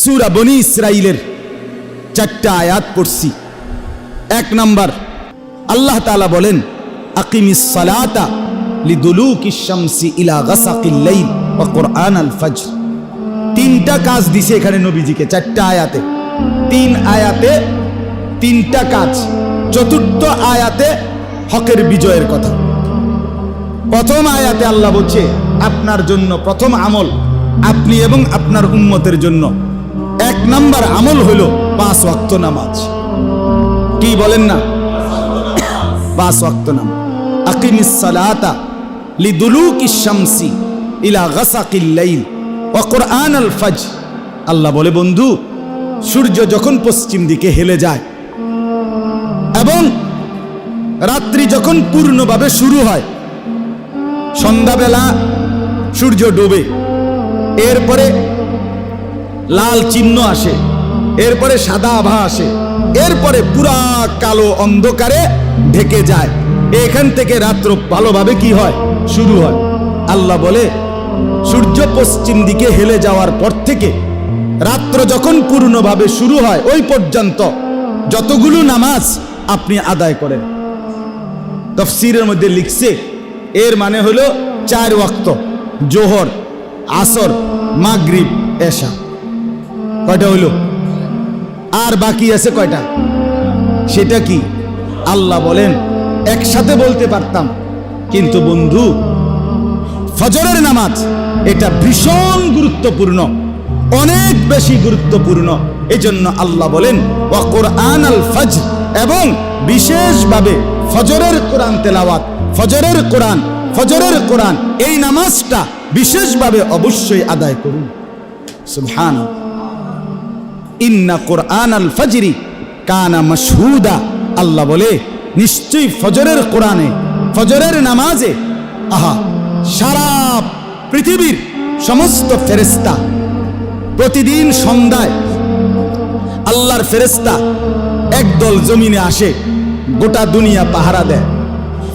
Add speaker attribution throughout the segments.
Speaker 1: সূরা বনী ইসরাইলের 4টা আয়াত পড়ছি। 1 নাম্বার, আল্লাহ তাআলা বলেন আকিমিস সালাতা লিদুলুকিশ শামসি ইলা গাসাকিল লাইল ওয়া কুরআনাল ফজর। 3টা কাজ দিছে এখানে নবীজিকে 4টা আয়াতে। 3 আয়াতে 3টা কাজ। 4র্থ আয়াতে হকের বিজয়ের কথা। প্রথম আয়াতে আল্লাহ বলছে আপনার জন্য প্রথম আমল, আপনি এবং আপনার উম্মতের জন্য 1 নাম্বার আমল হলো 5 ওয়াক্ত নামাজ। কি বলেন না? 5 ওয়াক্ত নামাজ। আকিমিস সালাতা লিদুলুকিশ শামসি ইলা গাসাকিল লাইল ওয়া কুরআনাল ফজর। আল্লাহ বলে বন্ধু, সূর্য যখন পশ্চিম দিকে হেলে যায় এবং রাত্রি যখন পূর্ণভাবে শুরু হয়, সন্ধ্যাবেলা সূর্য ডোবে, এরপরে লাল চিহ্ন আসে, এরপরে সাদা আভা আসে, এরপরে পুরা কালো অন্ধকারে ঢেকে যায়, এখান থেকে রাত্র ভালোভাবে কি হয়? শুরু হয়। আল্লাহ বলে সূর্য পশ্চিম দিকে হেলে যাওয়ার পর থেকে রাত্র যখন পূর্ণভাবে শুরু হয় ওই পর্যন্ত যতগুলো নামাজ আপনি আদায় করেন। তাফসীরের মধ্যে লিখছে এর মানে হলো 4 ওয়াক্ত, জোহর, আসর, মাগরিব, এশা। কয়টা হইল? আর বাকি আছে কয়টা? সেটা কি? আল্লাহ বলেন একসাথে বলতে পারতাম, কিন্তু বন্ধু ফজরের নামাজ এটা ভীষণ গুরুত্বপূর্ণ, অনেক বেশি গুরুত্বপূর্ণ। এই জন্য আল্লাহ বলেন ওয়া কুরআনাল ফজর, এবং বিশেষভাবে ফজরের কোরআন তেলাওয়াত, ফজরের কোরআন এই নামাজটা বিশেষভাবে অবশ্যই আদায় করুন। সুবহানাল্লাহ। ইন্না কুরআনাল ফজরি কানা মাশহুদা। আল্লাহ বলে নিশ্চয়ই ফজরের কোরআনে, ফজরের নামাজে সারা পৃথিবীর সমস্ত ফেরেশতা প্রতিদিন সন্ধ্যায় আল্লাহর ফেরেশতা একদল জমিনে আসে, গোটা দুনিয়া পাহারা দেয়।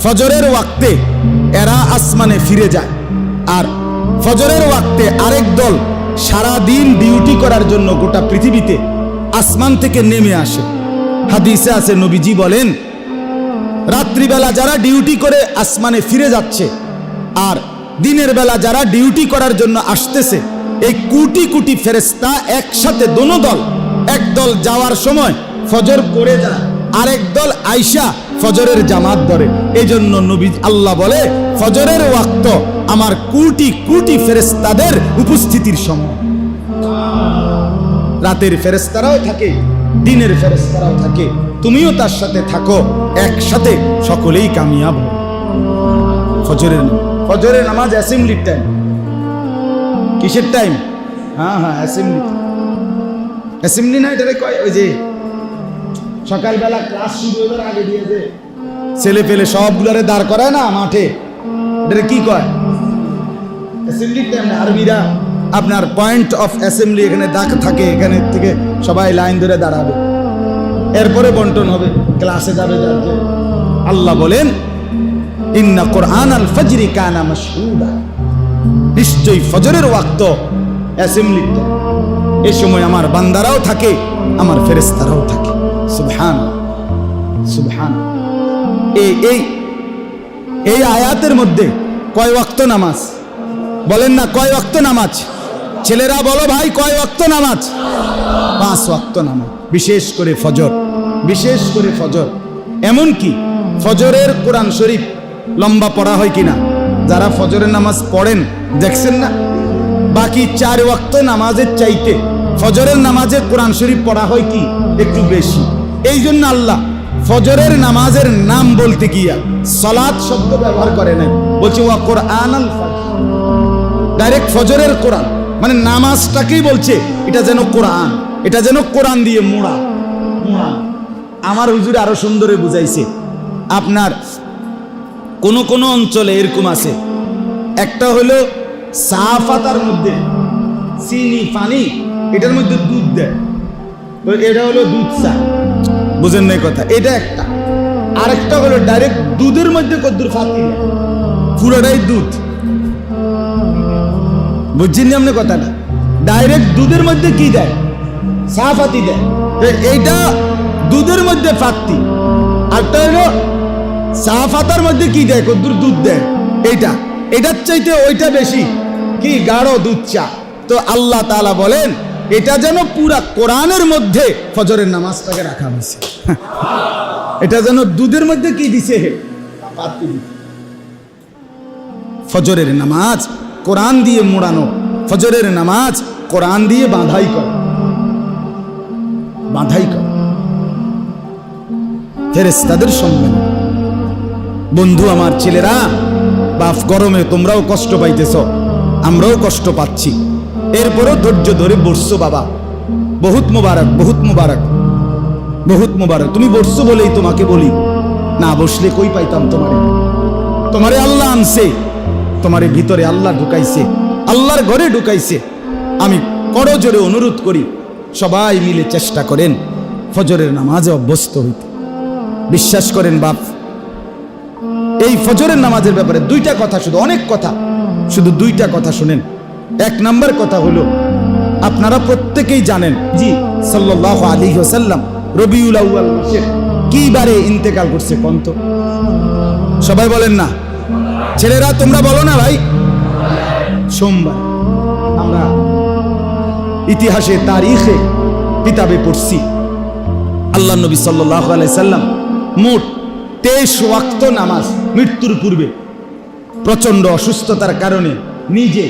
Speaker 1: ফজরের ওয়াক্তে এরা আসমানে ফিরে যায়, আর ফজরের ওয়াক্তে আরেক দল সারা দিন ডিউটি করার জন্য গোটা পৃথিবীতে আসমান থেকে নেমে আসে। হাদিসে আছে নবীজি বলেন রাত্রিবেলা যারা ডিউটি করে আসমানে ফিরে যাচ্ছে, আর দিনের বেলা যারা ডিউটি করার জন্য আসতেছে, এই কোটি কোটি ফেরেশতা একসাথে দোনো দল, এক দল যাওয়ার সময় ফজর করে যায়, আরেক দল আইসা ফজরের জামাত ধরে। এই জন্য নবী আল্লাহ বলে ফজরের ওয়াক্ত আমার কোটি কোটি ফেরেশতাদের উপস্থিতির সময়। রাতের ফেরেশতারাও থাকে, দিনের ফেরেশতারাও থাকে, তুমিও তার সাথে থাকো, একসাথে সকলেই কামিয়াব। ফজরের নামাজ অ্যাসেম্বলির টাইম। কিসের টাইম? হ্যাঁ, অ্যাসেম্বলি না, এটা কয় ওই যে সকালবেলা ক্লাস শুরু হবার আগে দিয়ে যে ছেলে পেলে সবগুলারে দাঁড় করায় না মাঠে, এটা কি কয়? অ্যাসেম্বলির টাইম। আরবিরা আপনার পয়েন্ট অফ অ্যাসেম্বলি এখানে থাকে, এখানে থেকে সবাই লাইন ধরে দাঁড়াবে, এরপরে বন্টন হবে, ক্লাসে যাবে যাচ্ছে। আল্লাহ বলেন ইন্না কুরআনাল ফজরি কানা মাশহুদা। নিশ্চয়ই ফজরের ওয়াক্ত অ্যাসেম্বলিতে, এই সময় আমার বান্দারাও থাকে, আমার ফেরেশতারাও থাকে। সুবহান। এই আয়াতের মধ্যে কয় ওয়াক্ত নামাজ? বলেন না কয় ওয়াক্ত নামাজ? ছেলেরা বলো ভাই, কয় ওয়াক্ত নামাজ? 5 ওয়াক্ত নামাজ। বিশেষ করে ফজর। এমন কি ফজরের কোরআন শরীফ লম্বা পড়া হয় কিনা? যারা ফজরের নামাজ পড়েন দেখছেন না, বাকি 4 ওয়াক্ত নামাজের চাইতে ফজরের নামাজে কোরআন শরীফ পড়া হয় কি একটু বেশি। এই জন্য আল্লাহ ফজরের নামাজের নাম বলতে গিয়া সালাত শব্দ ব্যবহার করে নাই, বলছে ওয়া কুরআনাল ফজর। ডাইরেক্ট ফজরের কোরআন মানে নামাজটাকেই বলছে এটা যেন কোরআন, এটা যেন কোরআন দিয়ে মোড়া। আমার হুজুর আরো সুন্দরে বুঝাইছে। আপনার কোন অঞ্চলে এরকম আছে, একটা হলো চা পাতার মধ্যে চিনি পানি, এটার মধ্যে দুধ দেয়, এটা হলো দুধ চা। বুঝেন নাই কথা? এটা একটা। আরেকটা হলো ডাইরেক্ট দুধের মধ্যে কদ্দুর ফাঁকি, পুরোটাই দুধ। বুঝছেন আপনি কথাটা? ডাইরেক্ট দুধের মধ্যে কি দেয়? চা পাতি দেয়, এইটা দুধের মধ্যে ফাত্তি, আরটা হলো চা পাতার মধ্যে কি দেয়, কদ্দুর দুধ দেয়, এটার চাইতে ওইটা বেশি কি গাঢ় দুধ চা। তো আল্লাহ তাআলা বলেন এটা যেন পুরা কোরআনের মধ্যে ফজরের নামাজটাকে রাখা হয়েছে, এটা যেন দুধের মধ্যে কি দিছে, পাত্তি দিছে। ফজরের নামাজ কোরআন দিয়ে মোড়ানো, ফজরের নামাজ কোরআন দিয়ে বাঁধাই কর, ফেরেশতাদের সম্মান। বন্ধু আমার ছেলেরা, বাপ গরমে তোমরাও কষ্ট পাইতেছ, আমরাও কষ্ট পাচ্ছি, এরপরও ধৈর্য ধরে বসছো বাবা, বহুত মোবারক, বহুত মোবারক, বহুত মোবারক। তুমি বসছো বলেই তোমাকে বলি, না বসলে কই পাইতাম তোমারে আল্লাহ আনছে, তোমারে ভিতরে আল্লাহ ঢুকাইছে, আল্লাহর ঘরে ঢুকাইছে। আমি করজোরে অনুরোধ করি সবাই মিলে চেষ্টা করেন ফজরের নামাজে অভ্যস্ত হইতে। বিশ্বাস করেন বাপ, এই ফজরের নামাজের ব্যাপারে দুইটা কথা, শুধু অনেক কথা, শুধু দুইটা কথা শুনেন। এক নাম্বার কথা হলো, আপনারা প্রত্যেকেই জানেন জি সাল্লাল্লাহু আলাইহি ওয়াসাল্লাম রবিউল আউয়াল মাসের কি বারে ইন্তেকাল করছে কোন তো? সবাই বলেন না, ছেলেরা তোমরা বলো না ভাই, সোমবার। আমরা ইতিহাসে তারিখে কিতাবে পড়ছি আল্লাহ নবী সাল্লাল্লাহু আলাইহি সাল্লাম মোট 23 ওয়াক্ত নামাজ মৃত্যুর পূর্বে প্রচন্ড অসুস্থতার কারণে নিজে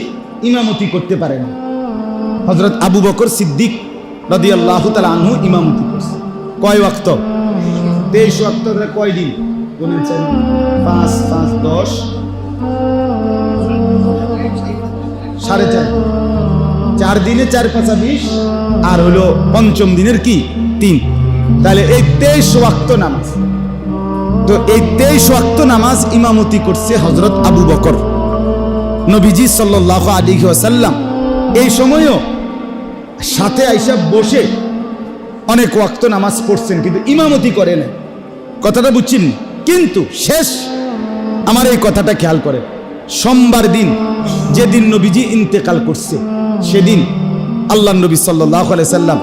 Speaker 1: ইমামতি করতে পারেন। হযরত আবু বকর সিদ্দিক রাদিয়াল্লাহু তাআলা আনহু ইমামতি করছে। কয় ওয়াক্ত? 23 ওয়াক্ত। কয় দিন? 5 5 10 4.5 4 দিনে 4 5 20 আর হলো পঞ্চম দিনের কি 3। তাহলে এই 23 ওয়াক্ত নামাজ, তো এই 23 ওয়াক্ত নামাজ ইমামতি করছে হযরত আবু বকর। নবীজি সাল্লাল্লাহু আলাইহি ওয়াসাল্লাম এই সময়ও সাথে আইসা বসে অনেক ওয়াক্ত নামাজ পড়ছেন, কিন্তু ইমামতি করে না। কথাটা বুঝছেন? কিন্তু শেষ আমার এই কথাটা খেয়াল করে, সোমবার দিন যেদিন নবীজি ইন্তেকাল করছে সেদিন আল্লাহ নবী সাল্লাল্লাহু আলাইহি সাল্লাম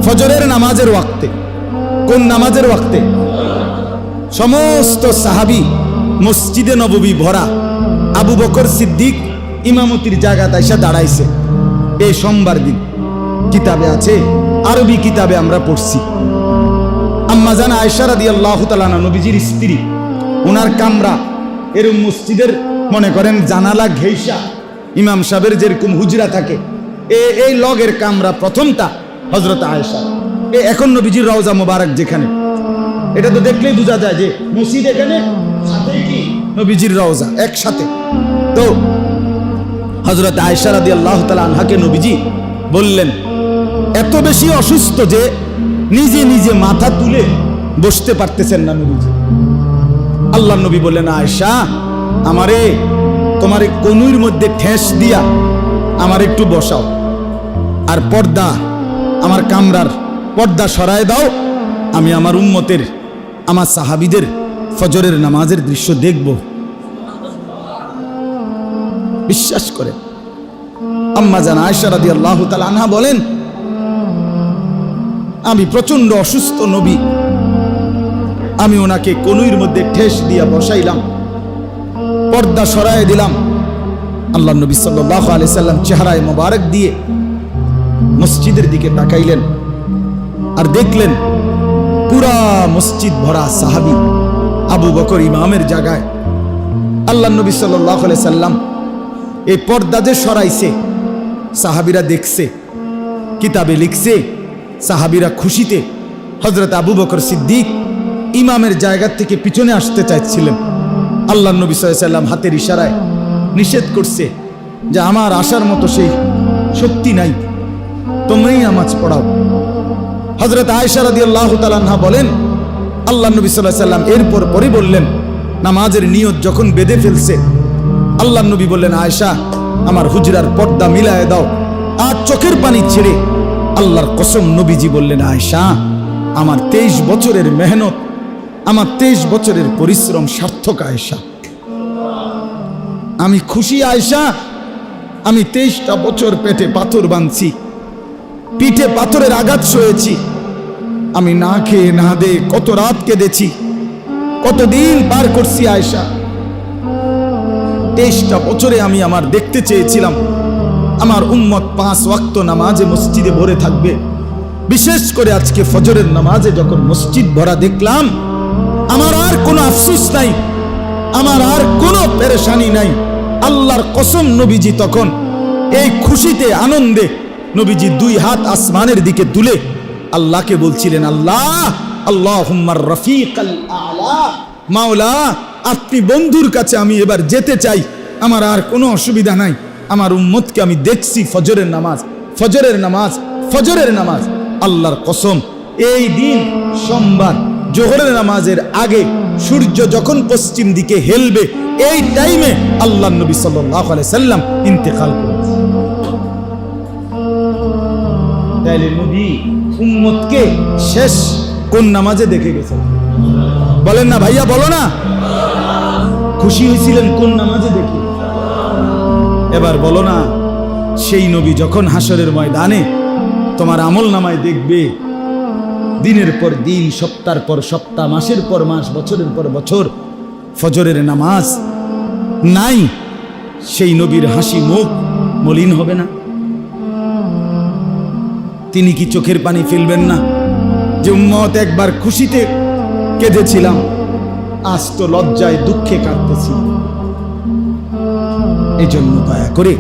Speaker 1: ফজরের নামাজের ওয়াক্তে, কোন নামাজের ওয়াক্তে? সমস্ত সাহাবী মসজিদে নববী ভরা, আবু বকর সিদ্দিক ইমামতির জায়গাতে এসে দাঁড়াইছে। এই সোমবার দিন কিতাবে আছে, আরবি কিতাবে আমরা পড়ছি। আম্মা জান আয়েশা রাদিয়াল্লাহু তাআলা নবীজির স্ত্রী, ওনার কামরা এরকম মসজিদের মনে করেন জানালা ঘেইসা ইমাম সাহেবের যেরকম হুজরা থাকে, এই লগের কামরা প্রথমটা হযরত আয়েশা। এখন নবীজির রওজা মোবারক যেখানে, এটা তো দেখলেই বোঝা যায় যে মসজিদ এখানে, সাথে কি নবীজির রওজা একসাথে। তো হযরত আয়েশা রাদিয়াল্লাহু তাআলা আনহাকে নবীজি বললেন, এত বেশি অসুস্থ যে নিজে নিজে মাথা তুলে বসতে পারতেছেন না নবীজি। আল্লাহ নবী বললেন, আয়েশা আমারে তোমার কনুইর মধ্যে ঠেস দিয়া আমার একটু বসাও, আর পর্দা, আমার কামরার পর্দা সরায় দাও, আমি আমার উম্মতের, আমার সাহাবীদের ফজরের নামাজের দৃশ্য দেখব। বিশ্বাস করে আম্মা জান আয়েশা রাদিয়াল্লাহু তাআলা আনহা বলেন, আমি প্রচন্ড অসুস্থ নবী, আমি ওনাকে কনুইর মধ্যে ঠেস দিয়া বসাইলাম, পর্দা সরায় দিলাম। আল্লাহ নবী সাল্লাল্লাহু আলাইহি সাল্লাম চেহারায় মোবারক দিয়ে মসজিদের দিকে তাকাইলেন, আর দেখলেন পুরা মসজিদ ভরা সাহাবী, আবু বকর ইমামের জায়গায়। আল্লাহ নবী সাল্লাল্লাহু আলাইহি সাল্লাম এই পর্দা যে সরাইছে সাহাবীরা দেখছে, কিতাবে লিখছে সাহাবীরা খুশিতে হযরত আবু বকর সিদ্দিক ইমামের জায়গা থেকে পিছনে আসতে চাইছিলেন। আল্লাহ নবী সাল্লাল্লাহু আলাইহি সাল্লাম হাতের ইশারায় নিষেধ করছে যে আমার আসার মতো সেই শক্তি নাই, তোমরাই নামাজ পড়াও। হযরত আয়েশা রাদিয়াল্লাহু তাআলা আনহা বলেন, আল্লাহ নবী সাল্লাল্লাহু আলাইহি সাল্লাম এরপর পরে বললেন, নামাজের নিয়ত যখন বেঁধে ফেলছে, আল্লাহ নবী বললেন, আয়েশা আমার হুজরার পর্দা মিলায়ে দাও। আর চোখের পানি ছেড়ে আল্লাহর কসম নবীজি বললেন, আয়েশা আমার 23 বছরের মেহনত, আমার 23 বছরের পরিশ্রম সার্থক আয়েশা, আমি খুশি আয়েশা, আমি 23টা বছর পেটে পাথর বাঁধছি, পিঠে পাথরের আঘাত সয়েছি। আমি না খেয়ে না দে কত রাত কেঁদেছি, কতদিন পার করছি আয়েশা। 23টা বছরে আমি আমার দেখতে চেয়েছিলাম আমার উম্মত 5 ওয়াক্ত নামাজে মসজিদে ভরে থাকবে। বিশেষ করে আজকে ফজরের নামাজে যখন মসজিদ ভরা দেখলাম, আমার আর কোনো আফসোস নাই, আমার আর কোনো পেরেশানি নাই। আল্লাহর কসম, নবীজি তখন এই খুশিতে আনন্দে নবীজি 2 হাত আসমানের দিকে তুলে আল্লাহকে বলছিলেন, আল্লাহ আল্লাহুম্মার রফিকাল আলা, মাওলা আপনি বন্ধুর কাছে আমি এবার যেতে চাই, আমার আর কোনো অসুবিধা নাই। আমার উম্মতকে আমি দেখছি ফজরের নামাজ, ফজরের নামাজ, ফজরের নামাজ। আল্লাহর কসম, এই দিন সোমবার জোহরের নামাজের আগে সূর্য যখন পশ্চিম দিকে হেলবে, এই টাইমে আল্লাহর নবী সাল্লাল্লাহু আলাইহি সাল্লাম ইন্তেকাল করেছেন। তাইলে নবী উম্মতকে শেষ কোন নামাজে দেখে গেছেন? বলেন না ভাইয়া, বলো না। খুশি হয়েছিলেন কোন নামাজে দেখে? এবার বলো না, সেই নবী যখন হাসরের ময়দানে তোমার আমল নামায় দেখবে দিনের পর দিন, সপ্তাহের পর সপ্তাহ, মাসের পর মাস, বছরের পর বছর ফজরের নামাজ নাই, সেই নবীর হাসি মুখ মলিন হবে না? তিনি কি চোখের পানি ফেলবেন না যে উম্মত একবার খুশিতে কেঁদেছিলাম, আজ তো লজ্জায় দুঃখে কাঁদতেছি? এই জন্য দয়া করে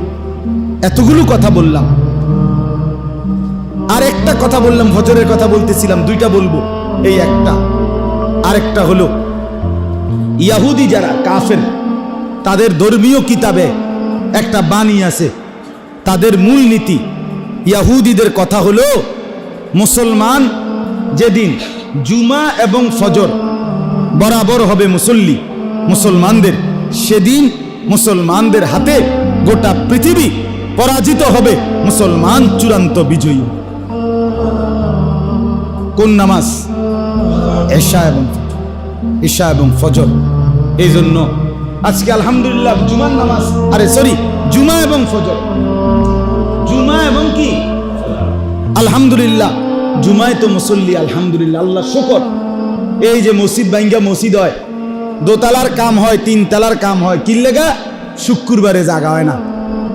Speaker 1: এতগুলো কথা বললাম, আর একটা কথা বললাম, ফজরের কথা বলতেছিলাম, 2টা বলবো, এই একটা। আরেকটা হলো ইয়াহুদি যারা কাফের, তাদের ধর্মীয় কিতাবে একটা বাণী আছে, তাদের মূল নীতি। ইয়াহুদিদের কথা হলো, মুসলমান যেদিন জুমা এবং ফজর বরাবর হবে মুসল্লি মুসলমানদের, সেদিন মুসলমানদের হাতে গোটা পৃথিবী পরাজিত হবে, মুসলমান চূড়ান্ত বিজয়ী। কোন নামাজ? এশা এবং ঈশা এবং ফজর। এই জন্য আজকে আলহামদুলিল্লাহ জুমার নামাজ, জুমা এবং ফজর, জুমা এবং কি আলহামদুলিল্লাহ, জুমায় তো মুসল্লি আলহামদুলিল্লাহ, আল্লাহ শুকর। এই যে মসজিদ ভাঙ্গা মসজিদ হয়, 2 তলার কাম হয়, 3 তলার কাম হয়, কি লেগা? শুক্রবারে জাগা হয় না,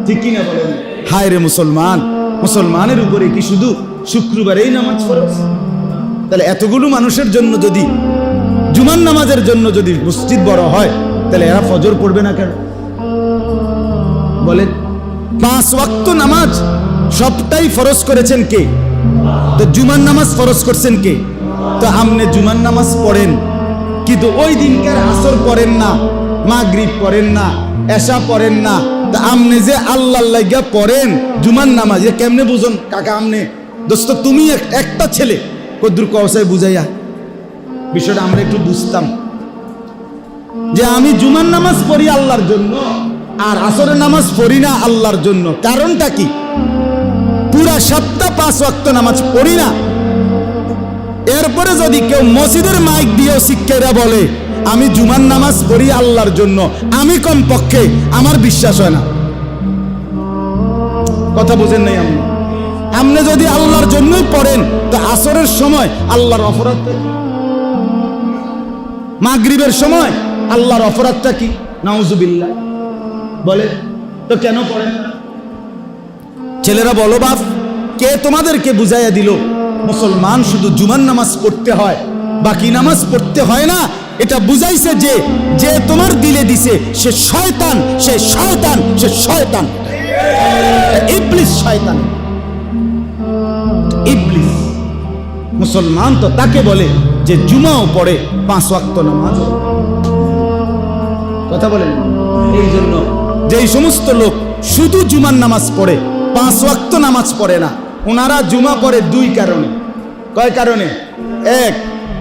Speaker 1: ঠিক কিনা বলেন? হায় রে মুসলমান, মুসলমানের উপরে কি শুধু শুক্রবারেই নামাজ ফরজ? তাহলে এতগুলো মানুষের জন্য যদি, জুমার নামাজের জন্য যদি মসজিদ বড় হয়, তাহলে এরা ফজর পড়বে না কেন? বলেন। 5 ওয়াক্ত নামাজ সবটাই ফরজ করেছেন কে? তো জুমার নামাজ ফরজ করছেন কে? তো আপনি জুমার নামাজ পড়েন, কিন্তু ওই দিনকার আসর পড়েন না, মাগরিব পড়েন না, এশা পড়েন না। তা আপনি যে আল্লাহর লাগা পড়েন জুমার নামাজ, এ কেমনে বুঝুন কাকা? আপনি দোস্ত, তুমি একটা ছেলে, কদ্দুর কওসায় বুঝাইয়া বিষয়টা আমরা একটু বুঝতাম, যে আমি জুমার নামাজ পড়ি আল্লাহর জন্য আর আসরের নামাজ পড়ি না আল্লাহর জন্য। কারণটা কি? পুরা সপ্তাহ 5 ওয়াক্ত নামাজ পড়ি না, এরপরে যদি কেউ মসজিদের মাইক দিয়েও শিক্ষারা বলে আমি জুমার নামাজ পড়ি আল্লাহর জন্য, আমি কমপক্ষে আমার বিশ্বাস হয় না। কথা বুঝেন নাই? আপনি যদি আল্লাহর জন্যই পড়েন, তো আসরের সময় আল্লাহর অপরাধটা কি? মাগরিবের সময় আল্লাহর অপরাধটা কি? নাউজুবিল্লাহ। বলে তো কেন পড়েন না? ছেলেরা বলো, বাপ কে তোমাদেরকে বুঝাইয়া দিল মুসলমান শুধু জুমার নামাজ পড়তে হয়, বাকি নামাজ পড়তে হয় না? এটা বুঝাইছে যে তোমার দিলে দিছে সে শয়তান, সে শয়তান, সে শয়তান, ইবলিস শয়তান, ইবলিস। মুসলমান তো তাকে বলে যে জুমাও পড়ে, 5 ওয়াক্ত নামাজ। কথা বলেন। এই জন্য যেই সমস্ত লোক শুধু জুমার নামাজ পড়ে, 5 ওয়াক্ত নামাজ পড়ে না, ওনারা জুমা পড়ে 2 কারণে। কয় কারণে? 1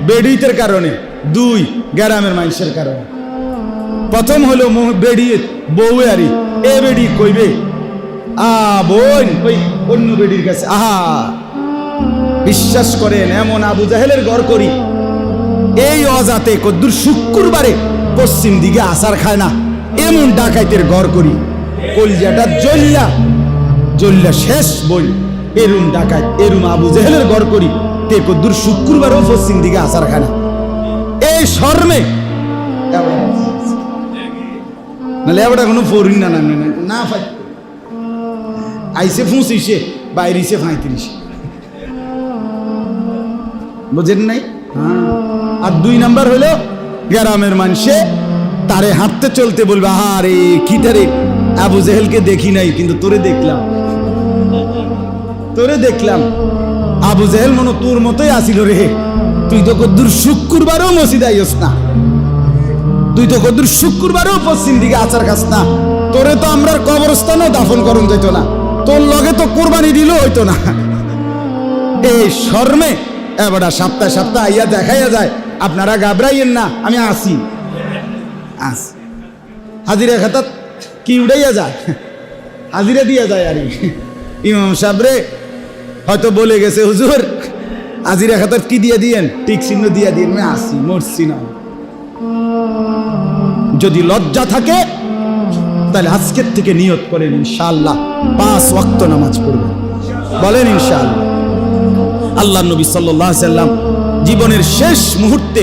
Speaker 1: বেডিতের কারণে, 2 গ্রামের মানুষের কারণে। প্রথম হলো বেডি বউ, আরি এ বেডি কইবে বোন ওই অন্য বেডির কাছে, আহা বিশ্বাস করেন এমন আবু জাহেলের ঘর করি, এই অজাতে কদ্দুর শুক্রবারে পশ্চিম দিকে আসার খায় না, এমন ডাকাইতের ঘর করি, কলজাটা জ্বল্লা জ্বল্লা শেষ বই। এরুম ডাকাত এরুম আবু জেহেলের ঘর করি তে কদ্দুর শুক্রবারও পশ্চিম দিকে আসার খানা এই শর্মে নাহলে এবারটা কোনো ফরিন না না ফাই আইসে 25 বাইরিছে 35 বুঝেন নাই? আর 2 নাম্বার হলো গ্রামের মানুষে তারে হাঁটতে চলতে বলবে আরে কিটারে আবু জেহেলকে দেখি নাই কিন্তু তোরে দেখলাম আবু জেহেল মনে তোর মতোই আসিল রে, তুই তো কদ্দুর শুক্রবারও মসজিদ আইস না, তুই তো কদ্দুর শুক্রবারও পশ্চিম দিকে আচার খাস না, তোরে তো আমরার কবরস্থানেও দাফন করুন যাইতো না, তোর লগে তো কোরবানি দিলেও হইতো না। এই শর্মে এবার সপ্তাহে আইয়া দেখাইয়া যায়। আপনারা ঘাবড়াইয়েন না, আমি আসি হাজিরা খাতাত কি উড়াইয়া যায়, হাজিরা দিয়া যায়। আর ইমাম সাহেবরে হয়তো বলে গেছে হুজুর হাজিরা খাতাত কি দিয়ে দিয়েন, টিক চিহ্ন দিয়া দিন, আমি আসি মরছি না। যদি লজ্জা থাকে তাহলে আজকের থেকে নিয়ত করেন ইনশাআল্লাহ 5 ওয়াক্ত নামাজ পড়বেন, বলেন ইনশাআল্লাহ। আল্লাহ নবী সাল্লাল্লাহু আলাইহি সাল্লাম জীবনের শেষ মুহূর্তে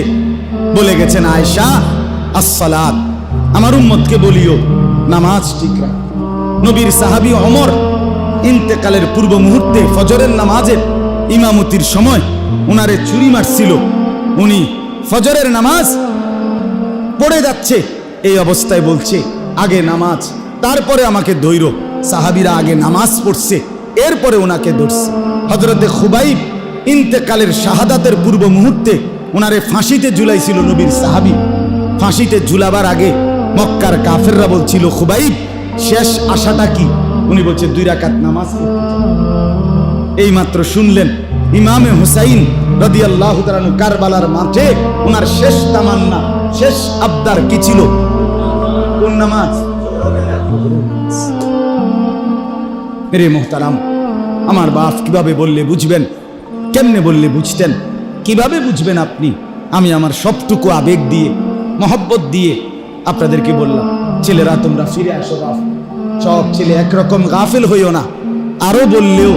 Speaker 1: বলে গেছেন আয়েশা আসসালাত, আমার উম্মতকে বলিও নামাজ ঠিক রাখ। নবীর সাহাবী ওমর ইন্তেকালের পূর্ব মুহূর্তে ফজরের নামাজের ইমামতির সময় উনারে ছুরি মারছিল, উনি ফজরের নামাজ পড়ে যাচ্ছে, এই অবস্থায় বলছে আগে নামাজ তারপরে আমাকে ধৈর্য। সাহাবীরা আগে নামাজ পড়ছে এরপরে ওনাকে ধরছে। হযরতে খুবাইব ইন্তেকালের শাহাদাতের পূর্ব মুহূর্তে ওনারে ফাঁসিতে ঝুলাইছিল নবীর সাহাবী। ফাঁসিতে ঝুলাবার আগে মক্কার কাফেররা বলছিল খুবাইব শেষ আশাটা কি? উনি বলছে 2 রাকাত নামাজ পড়তে চাই। এই মাত্র শুনলেন ইমামে হুসাইন রাদিয়াল্লাহু তাআলা আনহু কারবালার মাঠে ওনার শেষ তামান্না শেষ আবদার কি ছিল? কোন নামাজ? মেরে মোহতারাম, আমার বাপ কিভাবে বললে বুঝবেন, কেমনে বললে বুঝতেন, কিভাবে বুঝবেন আপনি? আমি আমার সবটুকু আবেগ দিয়ে মহব্বত দিয়ে আপনাদেরকে বললাম ছেলেরা তোমরা ফিরে আসো বাপ। সব ছেলে একরকম গাফেল হইও না, আরো বললেও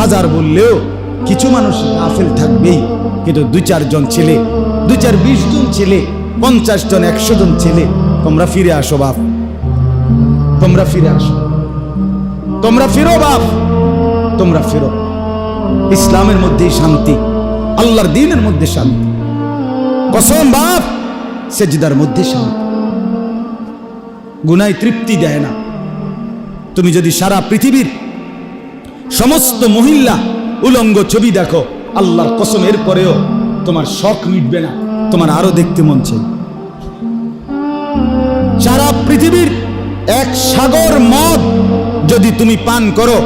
Speaker 1: হাজার বললেও কিছু মানুষ গাফেল থাকবেই, কিন্তু 2-4 জন ছেলে 2-4 20 জন ছেলে 50 জন 100 জন ছেলে তোমরা ফিরে আসো বাপ, তোমরা ফিরে আসো, তোমরা ফিরো বাপ, তোমরা ফিরো। ইসলামের মধ্যেই শান্তি, আল্লাহর দ্বীনের মধ্যে শান্তি, কসম বাপ সেজদার মধ্যে শান্তি। গুনায় তৃপ্তি দেয় না। তুমি যদি সারা পৃথিবীর সমস্ত মহিলা উলঙ্গ ছবি দেখো, আল্লাহর কসম এরপরেও তোমার শখ মিটবে না, তোমার আরো দেখতে মন চাই। সারা পৃথিবীর 1 সাগর মদ যদি তুমি পান করো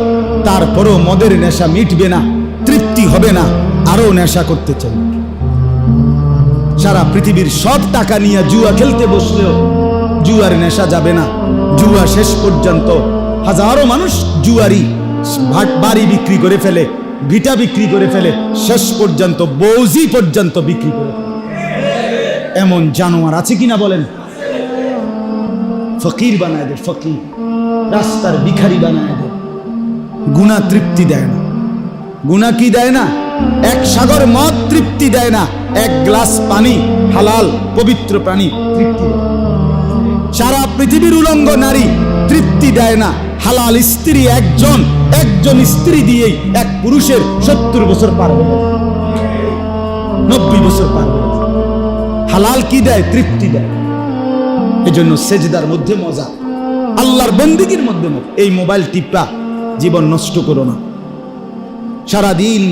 Speaker 1: তারপরও মদের নেশা মিটবে না, তৃপ্তি হবে না, আরো নেশা করতে চাই। সারা পৃথিবীর সব টাকা নিয়ে জুয়া খেলতে বসলেও জুয়ার নেশা যাবে না। জুয়া শেষ পর্যন্ত হাজারো মানুষ জুয়ারি বাড়ি বিক্রি করে ফেলে, ভিটা বিক্রি করে ফেলে, শেষ পর্যন্ত বৌজি পর্যন্ত বিক্রি করে ফেলে। এমন জানোয়ার আছে কিনা বলেন? ফকির বানায় দেয়, ফকির রাস্তার ভিখারি বানায় দেয়। গুনাহ তৃপ্তি দেয় না। গুনাহ কি দেয় না? 1 সাগর মদ তৃপ্তি দেয় না, 1 গ্লাস পানি হালাল পবিত্র পানি তৃপ্তি দেয়। সারা পৃথিবীর উলঙ্গ নারী তৃপ্তি দেয় না। হালাল স্ত্রী একজন স্ত্রী দিয়েই 1 পুরুষের 70 বছর পার হবে, 90 বছর পার হবে। হালাল কি দেয়? তৃপ্তি দেয়। এজন্য সেজদার মধ্যে মজা, আল্লাহর বন্দেগীর মধ্যে মজা। এই মোবাইল টিপা জীবন নষ্ট করো না। সারাদিন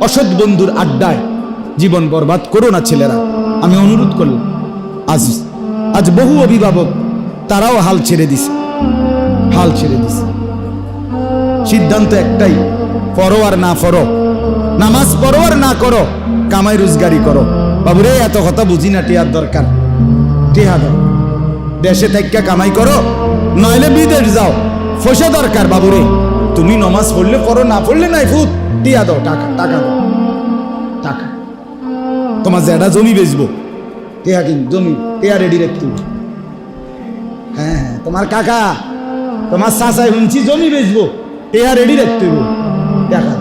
Speaker 1: অসৎ বন্ধুর আড্ডায় জীবন বরবাদ করো না ছেলেরা। আমি অনুরোধ করলাম, আজ বহু অভিভাবক তারাও হাল ছেড়ে দিছে। সিদ্ধান্ত একটাই, পড়ো আর না পড়ো, নামাজ পড়ো আর না করো, কামাই রোজগারি করো। বাবুরে এত কথা বুঝি না, টিয়ার দরকার, টিয়া দাও, দেশে থাইকা কামাই করো, নইলে বিদেশ যাও, পয়সা দরকার। বাবুরে তুমি নামাজ পড়লে পড়ো, না পড়লে নাই, ফুট টিয়া দাও, টাকা দাও, টাকা। তোমার যেটা জমি বেচবো, টিয়া কিন, জমি টিয়া রেডি রাখতে। হ্যাঁ, তোমার কাকা তোমার চাচাই শুনছি জমি বেচবো, টিয়া রেডি রাখতে। দেখা